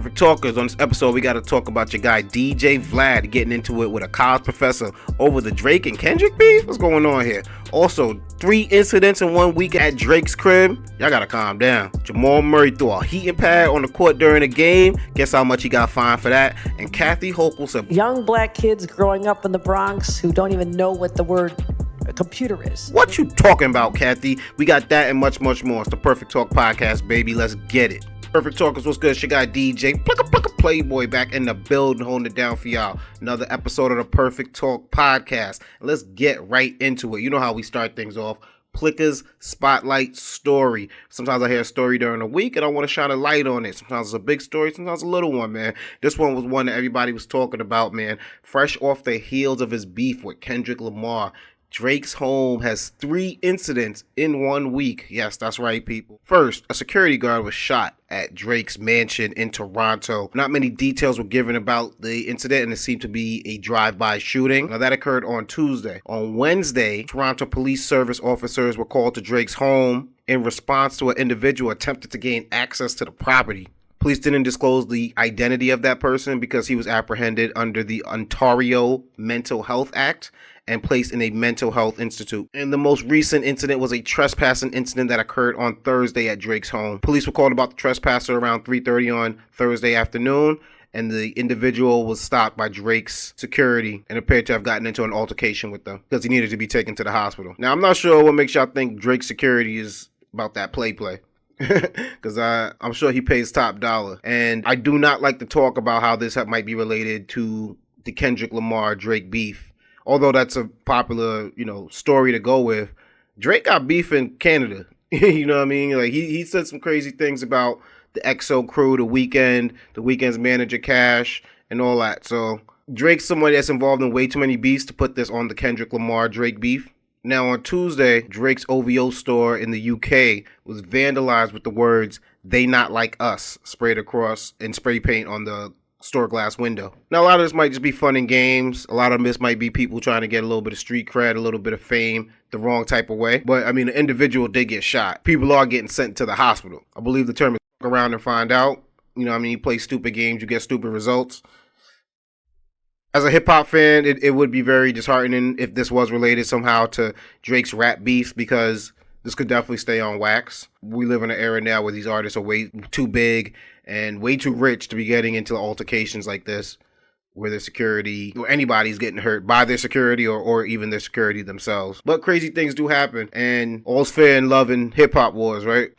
Perfect Talkers. On this episode, we got to talk about your guy DJ Vlad getting into it with a college professor over the Drake and Kendrick beef. What's going on here? Also, 3 incidents in 1 week at Drake's crib. Y'all gotta calm down. Jamal Murray threw a heating pad on the court during a game. Guess how much he got fined for that? And Kathy Hochul said, young black kids growing up in the Bronx who don't even know what the word a computer is. What you talking about, Kathy? We got that and much, much more. It's the Perfect Talk Podcast, baby. Let's get it. Perfect Talkers, what's good? It's your guy DJ Plucka Playboy back in the building, holding it down for y'all. Another episode of the Perfect Talk Podcast. Let's get right into it. You know how we start things off. Plicka's Spotlight Story. Sometimes I hear a story during the week and I want to shine a light on it. Sometimes it's a big story, sometimes a little one, man. This one was one that everybody was talking about, man. Fresh off the heels of his beef with Kendrick Lamar, Drake's home has 3 incidents in 1 week. Yes, that's right, people. First, a security guard was shot at Drake's mansion in Toronto. Not many details were given about the incident, and it seemed to be a drive-by shooting. Now, that occurred on Tuesday. On Wednesday, Toronto Police Service officers were called to Drake's home in response to an individual attempted to gain access to the property. Police didn't disclose the identity of that person because he was apprehended under the Ontario Mental Health Act and placed in a mental health institute. And the most recent incident was a trespassing incident that occurred on Thursday at Drake's home. Police were called about the trespasser around 3:30 on Thursday afternoon, and the individual was stopped by Drake's security and appeared to have gotten into an altercation with them because he needed to be taken to the hospital. Now, I'm not sure what makes y'all think Drake's security is about that play. Because I'm sure he pays top dollar. And I do not like to talk about how this might be related to the Kendrick Lamar Drake beef. Although that's a popular, story to go with. Drake got beef in Canada. You know what I mean? Like he said some crazy things about the XO crew, the Weeknd's manager Cash, and all that. So Drake's somebody that's involved in way too many beefs to put this on the Kendrick Lamar Drake beef. Now on Tuesday, Drake's OVO store in the UK was vandalized with the words, "They not like us," sprayed across in spray paint on the store glass window. Now, a lot of this might just be fun and games. A lot of this might be people trying to get a little bit of street cred, a little bit of fame, the wrong type of way. But, I mean, the individual did get shot. People are getting sent to the hospital. I believe the term is fuck around and find out. You play stupid games, you get stupid results. As a hip-hop fan, it would be very disheartening if this was related somehow to Drake's rap beef, because this could definitely stay on wax. We live in an era now where these artists are way too big and way too rich to be getting into altercations like this, where their security or anybody's getting hurt by their security or even their security themselves. But crazy things do happen, and all's fair in love in hip-hop wars, right?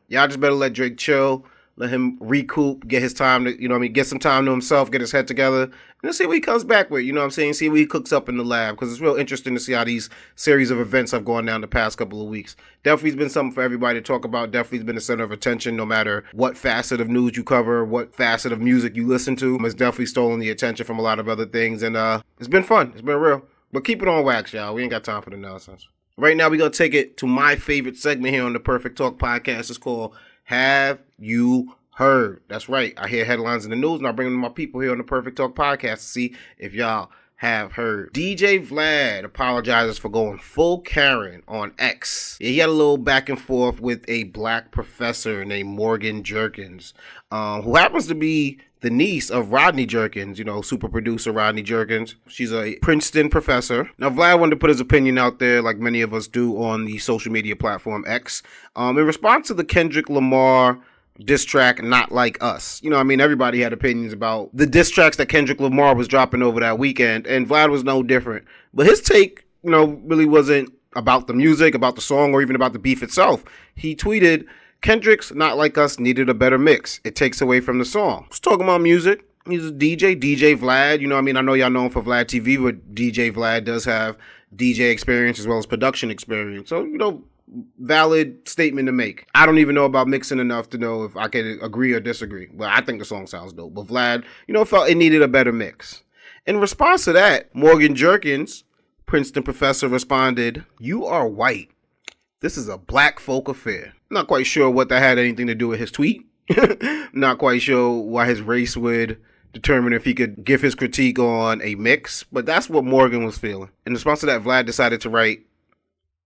Y'all just better let Drake chill. Let him recoup, get his time to, get some time to himself, get his head together, and let's see what he comes back with, see what he cooks up in the lab, because it's real interesting to see how these series of events have gone down the past couple of weeks. Definitely been something for everybody to talk about, definitely been the center of attention, no matter what facet of news you cover, what facet of music you listen to. It's definitely stolen the attention from a lot of other things, and it's been fun, it's been real. But keep it on wax, y'all, we ain't got time for the nonsense. Right now, we're going to take it to my favorite segment here on the Perfect Talk Podcast. It's called Have You Heard? That's right. I hear headlines in the news and I bring them to my people here on the Perfect Talk Podcast to see if y'all have heard. DJ Vlad apologizes for going full Karen on X. Yeah, he had a little back and forth with a black professor named Morgan Jerkins, who happens to be the niece of Rodney Jerkins, super producer Rodney Jerkins. She's a Princeton professor. Now, Vlad wanted to put his opinion out there like many of us do on the social media platform X. In response to the Kendrick Lamar diss track, Not Like Us. Everybody had opinions about the diss tracks that Kendrick Lamar was dropping over that weekend, and Vlad was no different. But his take, really wasn't about the music, about the song, or even about the beef itself. He tweeted, "Kendrick's Not Like Us needed a better mix. It takes away from the song." He's talking about music. He's a DJ Vlad. I know y'all know him for Vlad TV, but DJ Vlad does have DJ experience as well as production experience. So, valid statement to make. I don't even know about mixing enough to know if I can agree or disagree, but I think the song sounds dope. But Vlad, felt it needed a better mix. In response to that, Morgan Jerkins, Princeton professor, responded, "You are white. This is a black folk affair." Not quite sure what that had anything to do with his tweet. Not quite sure why his race would determine if he could give his critique on a mix, but that's what Morgan was feeling. In response to that, Vlad decided to write,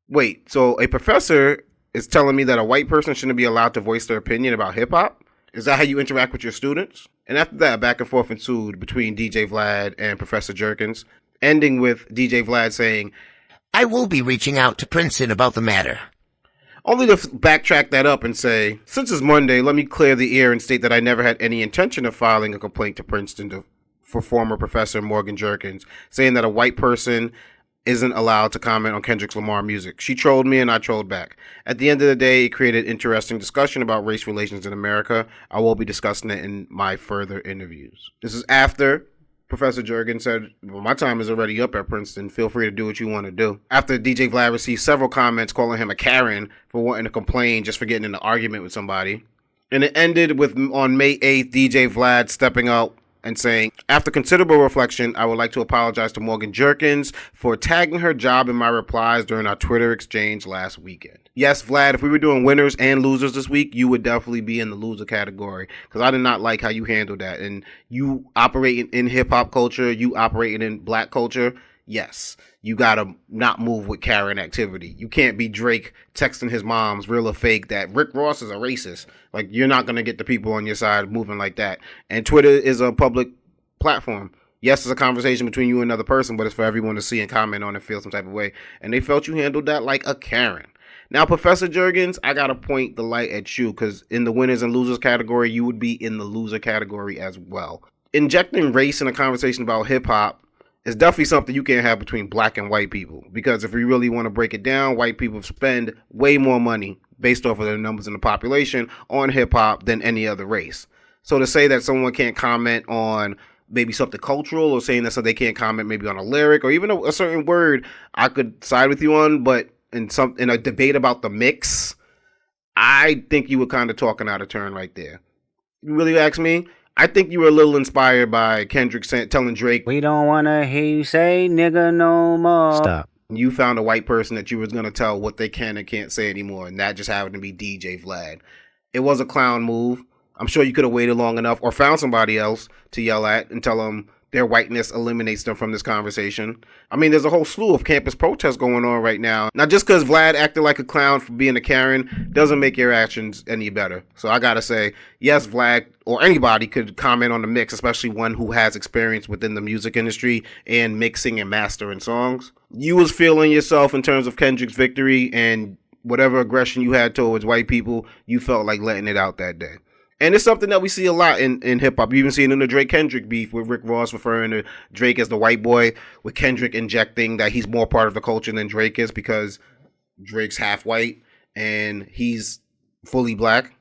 "Wait, so a professor is telling me that a white person shouldn't be allowed to voice their opinion about hip-hop? Is that how you interact with your students?" And after that, back and forth ensued between DJ Vlad and Professor Jerkins, ending with DJ Vlad saying, "I will be reaching out to Princeton about the matter." Only to backtrack that up and say, since it's Monday, let me clear the air and state that I never had any intention of filing a complaint to Princeton for former Professor Morgan Jerkins, saying that a white person isn't allowed to comment on Kendrick Lamar music. She trolled me and I trolled back. At the end of the day, it created interesting discussion about race relations in America. I will be discussing it in my further interviews. This is after Professor Jerkins said, well, my time is already up at Princeton. Feel free to do what you want to do. After DJ Vlad received several comments calling him a Karen for wanting to complain just for getting in an argument with somebody. And it ended with, on May 8th, DJ Vlad stepping out and saying, after considerable reflection, I would like to apologize to Morgan Jerkins for tagging her job in my replies during our Twitter exchange last weekend. Yes, Vlad, if we were doing winners and losers this week, you would definitely be in the loser category because I did not like how you handled that. And you operating in hip-hop culture, you operating in black culture, yes, you gotta not move with Karen activity. You can't be Drake texting his moms, real or fake, that Rick Ross is a racist. Like, you're not gonna get the people on your side moving like that. And Twitter is a public platform. Yes, it's a conversation between you and another person, but it's for everyone to see and comment on and feel some type of way. And they felt you handled that like a Karen. Now, Professor Jerkins, I gotta point the light at you because in the winners and losers category, you would be in the loser category as well. Injecting race in a conversation about hip hop is definitely something you can't have between black and white people, because if we really want to break it down, white people spend way more money based off of the numbers in the population on hip hop than any other race. So to say that someone can't comment on maybe something cultural or saying that so they can't comment maybe on a lyric or even a certain word, I could side with you on, but in a debate about the mix, I think you were kind of talking out of turn right there. You really ask me? I think you were a little inspired by Kendrick telling Drake, "We don't want to hear you say nigga no more." Stop. You found a white person that you was going to tell what they can and can't say anymore, and that just happened to be DJ Vlad. It was a clown move. I'm sure you could have waited long enough or found somebody else to yell at and tell them their whiteness eliminates them from this conversation. I mean, there's a whole slew of campus protests going on right now. Now, just because Vlad acted like a clown for being a Karen doesn't make your actions any better. So I gotta say, yes, Vlad or anybody could comment on the mix, especially one who has experience within the music industry and mixing and mastering songs. You was feeling yourself in terms of Kendrick's victory, and whatever aggression you had towards white people, you felt like letting it out that day. And it's something that we see a lot in hip-hop. You even see it in the Drake-Kendrick beef with Rick Ross referring to Drake as the white boy, with Kendrick injecting that he's more part of the culture than Drake is because Drake's half white and he's fully black.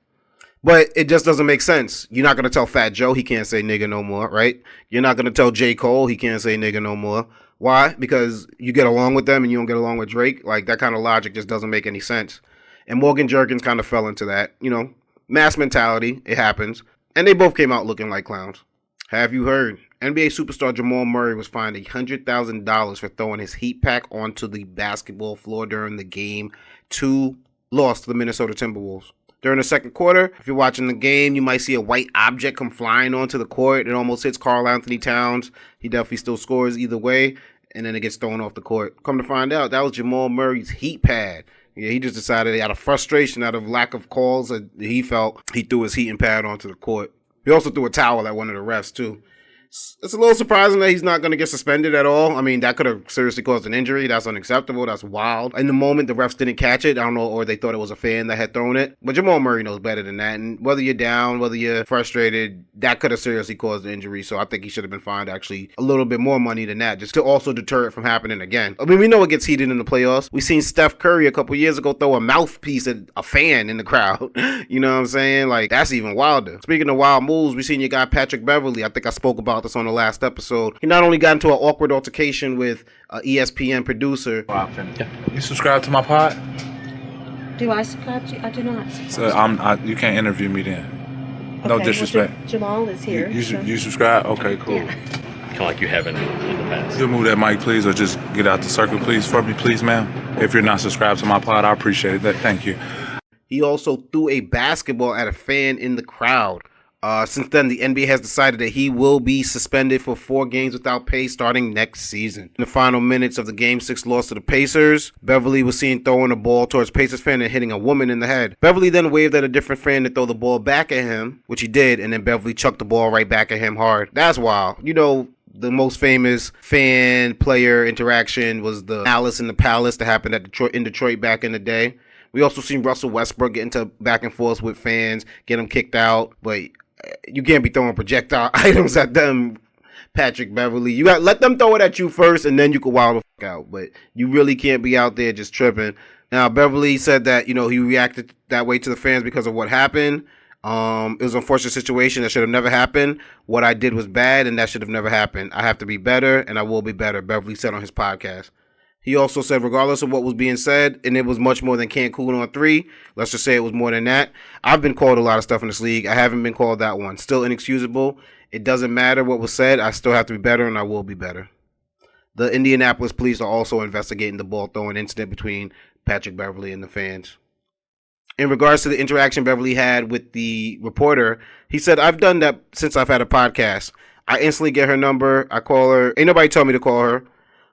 But it just doesn't make sense. You're not going to tell Fat Joe he can't say nigga no more, right? You're not going to tell J. Cole he can't say nigga no more. Why? Because you get along with them and you don't get along with Drake? Like, that kind of logic just doesn't make any sense. And Morgan Jerkins kind of fell into that, you know. Mass mentality, it happens. And they both came out looking like clowns. Have you heard? NBA superstar Jamal Murray was fined $100,000 for throwing his heat pack onto the basketball floor during the Game 2 loss to the Minnesota Timberwolves. During the second quarter, if you're watching the game, you might see a white object come flying onto the court. It almost hits Karl Anthony Towns. He definitely still scores either way, and then it gets thrown off the court. Come to find out, that was Jamal Murray's heat pad. Yeah, he just decided out of frustration, out of lack of calls that he felt, he threw his heating pad onto the court. He also threw a towel at one of the refs, too. It's a little surprising that he's not going to get suspended at all. I mean, that could have seriously caused an injury. That's unacceptable. That's wild. In the moment, the refs didn't catch it. I don't know, or they thought it was a fan that had thrown it. But Jamal Murray knows better than that. And whether you're down, whether you're frustrated, that could have seriously caused the injury. So I think he should have been fined actually a little bit more money than that, just to also deter it from happening again. I mean, we know it gets heated in the playoffs. We seen Steph Curry a couple years ago throw a mouthpiece at a fan in the crowd. You know what I'm saying? Like, that's even wilder. Speaking of wild moves, we seen your guy Patrick Beverly. I think I spoke about this on the last episode. He not only got into an awkward altercation with an ESPN producer. You subscribe to my pod? Do I subscribe to you? I do not. So you can't interview me then. No disrespect. Well, Jamal is here. You subscribe? Okay, cool. Yeah. Kind of like you haven't in the past. You'll move that mic, please, or just get out the circle, please, for me, please, ma'am. If you're not subscribed to my pod, I appreciate that. Thank you. He also threw a basketball at a fan in the crowd. Since then, the NBA has decided that he will be suspended for 4 games without pay starting next season. In the final minutes of the Game 6 loss to the Pacers, Beverly was seen throwing a ball towards Pacers fan and hitting a woman in the head. Beverly then waved at a different fan to throw the ball back at him, which he did, and then Beverly chucked the ball right back at him hard. That's wild. You know, the most famous fan-player interaction was the Alice in the Palace that happened at Detroit back in the day. We also seen Russell Westbrook get into back and forth with fans, get him kicked out, but you can't be throwing projectile items at them, Patrick Beverly. You got let them throw it at you first, and then you can wild the fuck out. But you really can't be out there just tripping. Now, Beverly said that, you know, he reacted that way to the fans because of what happened. It was an unfortunate situation that should have never happened. What I did was bad, and that should have never happened. I have to be better, and I will be better, Beverly said on his podcast. He also said, regardless of what was being said, and it was much more than can't cool on 3. Let's just say it was more than that. I've been called a lot of stuff in this league. I haven't been called that one. Still inexcusable. It doesn't matter what was said. I still have to be better, and I will be better. The Indianapolis police are also investigating the ball throwing incident between Patrick Beverly and the fans. In regards to the interaction Beverly had with the reporter, he said, I've done that since I've had a podcast. I instantly get her number. I call her. Ain't nobody tell me to call her.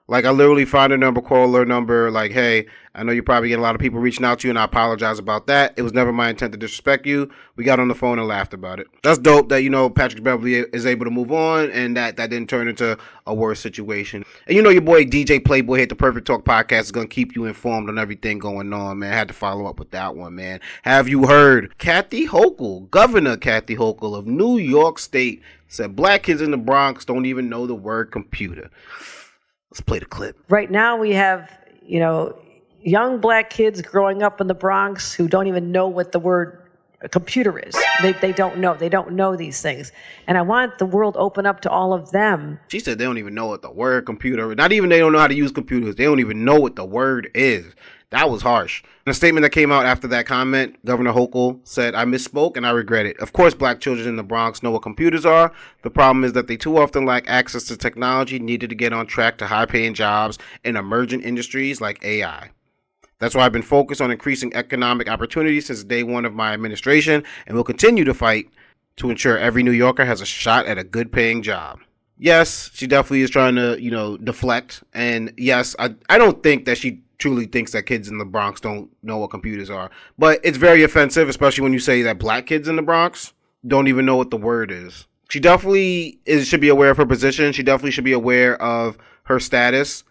Like, I literally find her number, call her number, like, hey, I know you probably get a lot of people reaching out to you, and I apologize about that. It was never my intent to disrespect you. We got on the phone and laughed about it. That's dope that, you know, Patrick Beverly is able to move on, and that didn't turn into a worse situation. And you know your boy DJ Playboy here at the Perfect Talk Podcast is going to keep you informed on everything going on, man. I had to follow up with that one, man. Have you heard? Kathy Hochul, Governor Kathy Hochul of New York State, said black kids in the Bronx don't even know the word computer. Let's play the clip. Right now we have, you know, young black kids growing up in the Bronx who don't even know what the word computer is. They don't know. They don't know these things. And I want the world open up to all of them. She said they don't even know what the word computer is. Not even they don't know how to use computers. They don't even know what the word is. That was harsh. In a statement that came out after that comment, Governor Hochul said, I misspoke and I regret it. Of course, black children in the Bronx know what computers are. The problem is that they too often lack access to technology needed to get on track to high-paying jobs in emerging industries like AI. That's why I've been focused on increasing economic opportunities since day one of my administration, and will continue to fight to ensure every New Yorker has a shot at a good-paying job. Yes, she definitely is trying to, you know, deflect. And yes, I don't think that she truly thinks that kids in the Bronx don't know what computers are. But it's very offensive, especially when you say that black kids in the Bronx don't even know what the word is. She definitely should be aware of her position. She definitely should be aware of her status.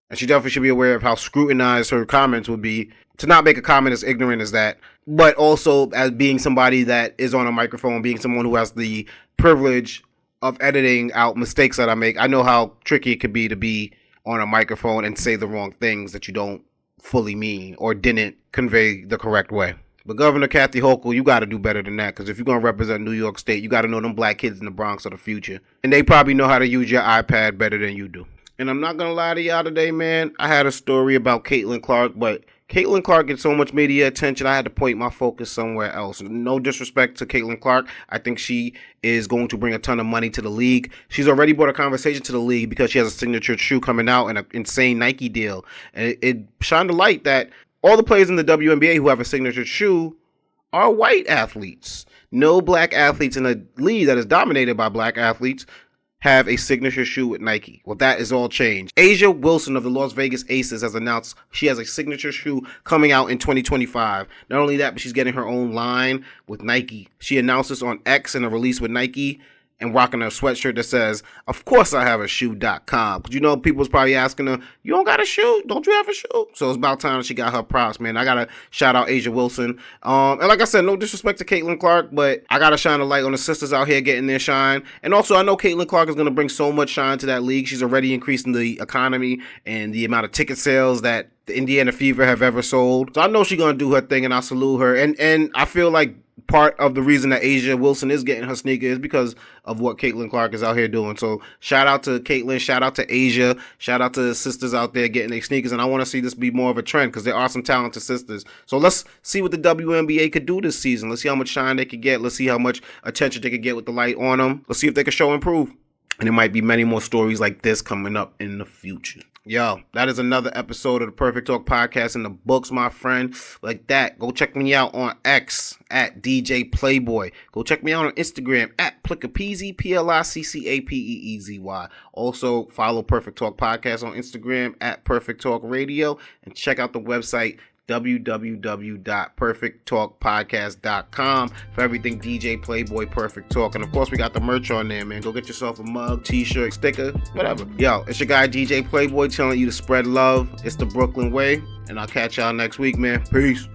And she definitely should be aware of how scrutinized her comments would be. To not make a comment as ignorant as that, but also as being somebody that is on a microphone, being someone who has the privilege of editing out mistakes that I make. I know how tricky it could be to be on a microphone and say the wrong things that you don't fully mean or didn't convey the correct way. But Governor Kathy Hochul, you got to do better than that, because if you're going to represent New York State, you got to know them black kids in the Bronx are the future. And they probably know how to use your iPad better than you do. And I'm not going to lie to y'all today, man. I had a story about Caitlin Clark, but Caitlin Clark gets so much media attention, I had to point my focus somewhere else. No disrespect to Caitlin Clark. I think she is going to bring a ton of money to the league. She's already brought a conversation to the league because she has a signature shoe coming out and an insane Nike deal. And it shined a light that all the players in the WNBA who have a signature shoe are white athletes. No black athletes in a league that is dominated by black athletes have a signature shoe with Nike. Well, that is all changed. Asia Wilson of the Las Vegas Aces has announced she has a signature shoe coming out in 2025. Not only that, but she's getting her own line with Nike. She announced this on X in a release with Nike and rocking a sweatshirt that says, of course I have a shoe.com. Because you know, people was probably asking her, you don't got a shoe? Don't you have a shoe? So it's about time she got her props, man. I got to shout out Asia Wilson. And like I said, no disrespect to Caitlin Clark, but I got to shine a light on the sisters out here getting their shine. And also, I know Caitlin Clark is going to bring so much shine to that league. She's already increasing the economy and the amount of ticket sales that the Indiana Fever have ever sold. So I know she's going to do her thing, and I salute her. And I feel like part of the reason that Asia Wilson is getting her sneaker is because of what Caitlin Clark is out here doing. So shout out to Caitlin, shout out to Asia, shout out to the sisters out there getting their sneakers. And I want to see this be more of a trend because there are some talented sisters. So let's see what the WNBA could do this season. Let's see how much shine they could get. Let's see how much attention they could get with the light on them. Let's see if they can show improve. And there might be many more stories like this coming up in the future. Yo, that is another episode of the Perfect Talk Podcast in the books, my friend. Like that, go check me out on X at DJ Playboy. Go check me out on Instagram at Plickapeezy, PLICCAPEEZY. Also, follow Perfect Talk Podcast on Instagram at Perfect Talk Radio, and check out the website www.perfecttalkpodcast.com for everything DJ Playboy Perfect Talk. And of course, we got the merch on there, man. Go get yourself a mug, t-shirt, sticker, whatever. Yo, it's your guy DJ Playboy telling you to spread love. It's the Brooklyn way, and I'll catch y'all next week, man. Peace.